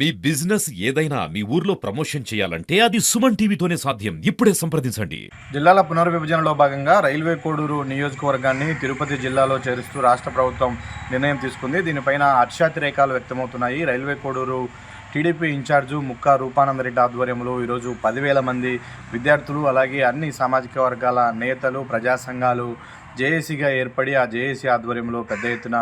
మీ business ఏదైనా మీ ఊర్లో promotion చేయాలంటే అది సుమన్ టీవీతోనే సాధ్యం. ఇప్పుడే సంప్రదించండి. జిల్లాల పునర్విభజనలో భాగంగా రైల్వే కోడూరు నియోజకవర్గాన్ని తిరుపతి జిల్లాలో చేరుస్తూ రాష్ట్ర ప్రభుత్వం నిర్ణయం తీసుకుంది. దీనిపైన హర్షాతిరేకాలు వ్యక్తమవుతున్నాయి. Railway Koduru TDP in charge Mukka Roopananda Reddy ఆధ్వర్యంలో ఈరోజు 10,000 మంది విద్యార్థులు అలాగే అన్ని సామాజిక వర్గాల నేతలు ప్రజా సంఘాలు జేఏసీగా ఏర్పడి ఆ జేఏసీ ఆధ్వర్యంలో పెద్ద ఎత్తున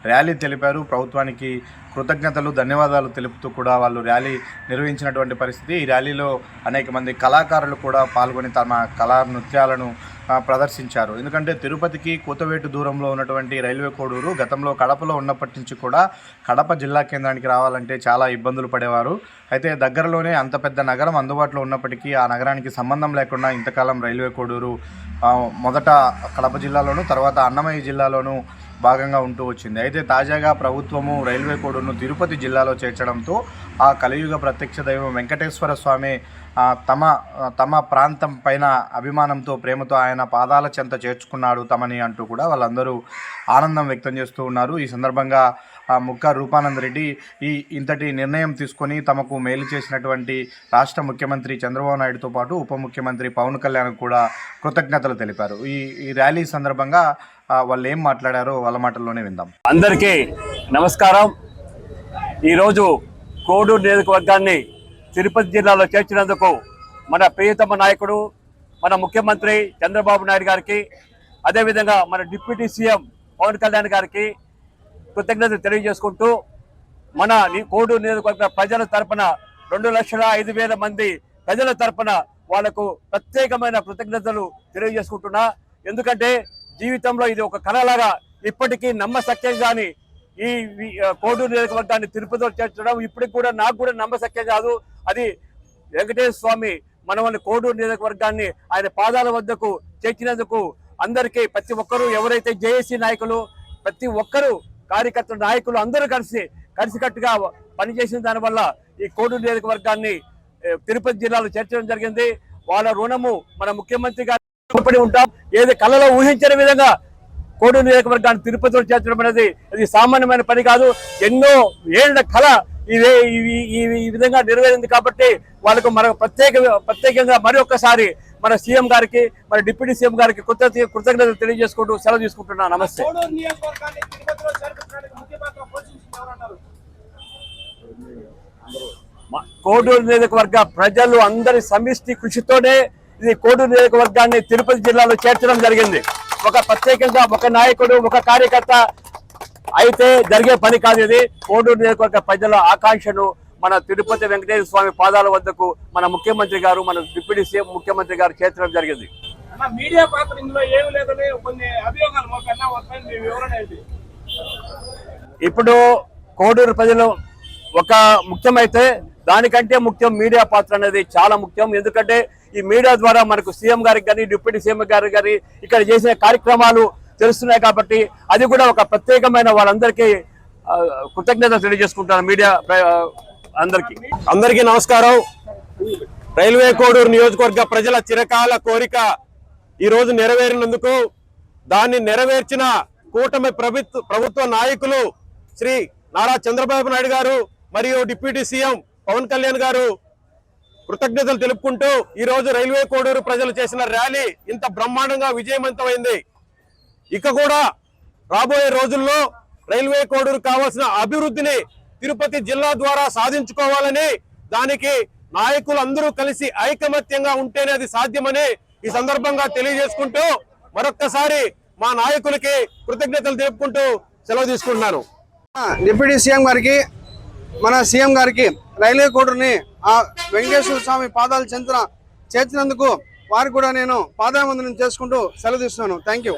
ర్యాలీ తెలిపారు. ప్రభుత్వానికి కృతజ్ఞతలు ధన్యవాదాలు తెలుపుతూ కూడా వాళ్ళు ర్యాలీ నిర్వహించినటువంటి పరిస్థితి. ఈ ర్యాలీలో అనేక మంది కళాకారులు కూడా పాల్గొని తమ కళా నృత్యాలను ప్రదర్శించారు. ఎందుకంటే తిరుపతికి కూతవేటు దూరంలో ఉన్నటువంటి రైల్వే కోడూరు గతంలో కడపలో ఉన్నప్పటి నుంచి కూడా కడప జిల్లా కేంద్రానికి రావాలంటే చాలా ఇబ్బందులు పడేవారు. అయితే దగ్గరలోనే అంత పెద్ద నగరం అందుబాటులో ఉన్నప్పటికీ ఆ నగరానికి సంబంధం లేకుండా ఇంతకాలం రైల్వే కోడూరు మొదట కడప జిల్లాలోను తర్వాత అన్నమయ్య జిల్లాలోనూ భాగంగా ఉంటూ వచ్చింది. అయితే తాజాగా ప్రభుత్వము రైల్వే కోడూరును తిరుపతి జిల్లాలో చేర్చడంతో ఆ కలియుగ ప్రత్యక్ష దైవం వెంకటేశ్వర స్వామి తమ ప్రాంతం పైన అభిమానంతో ప్రేమతో ఆయన పాదాల చెంత చేర్చుకున్నాడు తమని అంటూ కూడా వాళ్ళందరూ ఆనందం వ్యక్తం చేస్తూ ఉన్నారు. ఈ సందర్భంగా ముక్కా రూపానందరెడ్డి ఇంతటి నిర్ణయం తీసుకొని తమకు మేలు చేసినటువంటి రాష్ట్ర ముఖ్యమంత్రి చంద్రబాబు నాయుడుతో పాటు ఉప ముఖ్యమంత్రి పవన్ కళ్యాణ్ కూడా కృతజ్ఞతలు తెలిపారు. ఈ ర్యాలీ సందర్భంగా వాళ్ళు ఏం మాట్లాడారో వాళ్ళ మాటల్లోనే విందాం. అందరికీ నమస్కారం. ఈరోజు కోడూరు నియోజకవర్గాన్ని తిరుపతి జిల్లాలో చేర్చినందుకు మన ప్రియతమ నాయకుడు మన ముఖ్యమంత్రి చంద్రబాబు నాయుడు గారికి అదేవిధంగా మన డిప్యూటీ సీఎం పవన్ కళ్యాణ్ గారికి కృతజ్ఞతలు తెలియజేసుకుంటూ మన కోడూరు నియోజకవర్గ ప్రజల తరపున 2,05,000 మంది ప్రజల తరపున వాళ్లకు ప్రత్యేకమైన కృతజ్ఞతలు తెలియజేసుకుంటున్నా. ఎందుకంటే జీవితంలో ఇది ఒక కళలాగా ఇప్పటికీ నమ్మశక్యం కానీ ఈ కోడూరు నియోజకవర్గాన్ని తిరుపతిలో చేర్చడం ఇప్పటికి కూడా నాకు కూడా నమ్మశక్యం కాదు. అది వెంకటేశ్వర స్వామి మనల్ని కోడూరు నియోజకవర్గాన్ని ఆయన పాదాల వద్దకు చేర్చినందుకు అందరికీ ప్రతి ఒక్కరూ ఎవరైతే జేఏసీ నాయకులు ప్రతి ఒక్కరూ కార్యకర్తల నాయకులు అందరూ కలిసికట్టుగా పనిచేసిన దానివల్ల ఈ కోడూరు నియోజకవర్గాన్ని తిరుపతి జిల్లాలో చేర్చడం జరిగింది. వాళ్ళ రుణము మన ముఖ్యమంత్రి గారు రుణపడి ఉంటాం. ఏది కళలో ఊహించిన విధంగా కోడూరు నియోజకవర్గాన్ని తిరుపతిలో చేర్చడం అనేది అది సామాన్యమైన పని కాదు. ఎన్నో ఏళ్ల కళ ఈ విధంగా నెరవేరింది కాబట్టి వాళ్ళకు మనకు ప్రత్యేకంగా మరి ఒక్కసారి మన సీఎం గారికి మన డిప్యూటీ సీఎం గారికి కృతజ్ఞతలు తెలియజేసుకుంటూ సెలవు తీసుకుంటున్నా. నమస్తే. కోడూరు నియోజకవర్గ ప్రజలు అందరి సమిష్టి కృషితోనే ఇది కోడూరు నియోజకవర్గాన్ని తిరుపతి జిల్లాలో చేర్చడం జరిగింది. ఒక ప్రత్యేకంగా ఒక నాయకుడు ఒక కార్యకర్త అయితే జరిగే పని కాదు. ఇది కోడూరు నియోజకవర్గ ప్రజల ఆకాంక్షను మన తిరుపతి వెంకటేశ్వర స్వామి పాదాల వద్దకు మన ముఖ్యమంత్రి గారు మన డిప్యూటీ సీఎం ముఖ్యమంత్రి గారు చేర్చడం జరిగింది. మీడియా పాత్ర ఇందులో ఏమి లేదని కొన్ని అభియోగాలు. ఇప్పుడు కోడూరు ప్రజలు ఒక ముఖ్యమైతే దానికంటే ముఖ్యం మీడియా పాత్ర అనేది చాలా ముఖ్యం. ఎందుకంటే ఈ మీడియా ద్వారా మనకు సీఎం గారికి కానీ డిప్యూటీ సీఎం గారికి కానీ ఇక్కడ చేసిన కార్యక్రమాలు తెలుస్తున్నాయి కాబట్టి అది కూడా ఒక ప్రత్యేకమైన వాళ్ళందరికీ కృతజ్ఞత తెలియజేసుకుంటాను. మీడియా అందరికీ నమస్కారం. రైల్వే కోడూరు నియోజకవర్గ ప్రజల చిరకాల కోరిక ఈరోజు నెరవేరినందుకు దాన్ని నెరవేర్చిన కూటమి ప్రభుత్వ నాయకులు శ్రీ నారా చంద్రబాబు నాయుడు గారు మరియు డిప్యూటీ సీఎం పవన్ కళ్యాణ్ గారు కృతజ్ఞతలు తెలుపుకుంటూ ఈరోజు రైల్వే కోడూరు ప్రజలు చేసిన ర్యాలీ ఇంత బ్రహ్మాండంగా విజయవంతమైంది. ఇక కూడా రాబోయే రోజుల్లో రైల్వే కోడూరు కావాల్సిన అభివృద్ధిని తిరుపతి జిల్లా ద్వారా సాధించుకోవాలని దానికి నాయకులందరూ కలిసి ఐకమత్యంగా ఉంటేనే అది సాధ్యమని ఈ సందర్భంగా తెలియజేసుకుంటూ మరొక్కసారి మా నాయకులకి కృతజ్ఞతలు తెలుపుకుంటూ సెలవు తీసుకుంటున్నాను. డిప్యూటీ సీఎం గారికి మన సీఎం గారికి రైల్వే కోడూరుని ఆ వెంకటేశ్వర స్వామి పాదాల చెంతన చేర్చినందుకు వారికి కూడా నేను పాదాభివందనం చేసుకుంటూ సెలవు తీసుకున్నాను. Thank you.